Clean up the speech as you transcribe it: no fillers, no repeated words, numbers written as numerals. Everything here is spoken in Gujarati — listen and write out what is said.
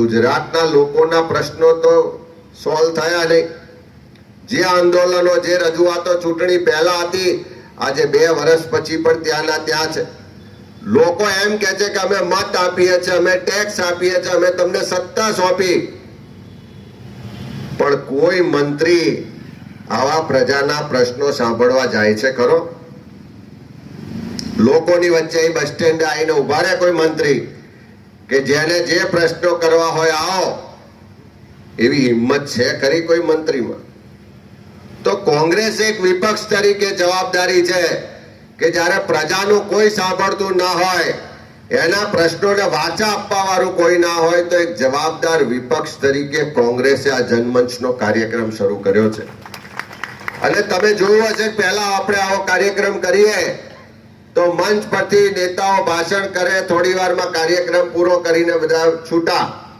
ગુજરાતના લોકોના પ્રશ્નો તો સોલ્વ થયા નહીં. જે આંદોલનો, જે રજૂઆતો ચૂંટણી પહેલા હતી, આજે 2 વર્ષ પછી પણ ત્યાંના ત્યાં છે. લોકો એમ કહે છે કે અમે મત આપીએ છીએ, અમે ટેક્સ આપીએ છીએ, અમે તમને સત્તા સોંપી, પણ કોઈ મંત્રી આવા પ્રજાના પ્રશ્નો સાંભળવા જાય છે ખરો? લોકોની વચ્ચે બસ સ્ટેન્ડે આવીને ઉભા રહે કોઈ મંત્રી કે જેને જે પ્રશ્નો કરવા હોય આવો, એવી હિંમત છે ખરી કોઈ મંત્રીમાં? તો કોંગ્રેસ એક વિપક્ષ તરીકે જવાબદારી છે કે જ્યારે પ્રજાનું કોઈ સાંભળતું ના હોય, એના પ્રશ્નોને વાચા આપવા વાળું કોઈ ના હોય, તો એક જવાબદાર વિપક્ષ તરીકે કોંગ્રેસે આ જનમંચનો કાર્યક્રમ શરૂ કર્યો છે. અને તમે જોયું હશે કે પહેલા આપણે આવો કાર્યક્રમ કરીએ તો મંચ પરથી નેતાઓ ભાષણ કરે, થોડી વારમાં કાર્યક્રમ પૂરો કરીને બધા છૂટા.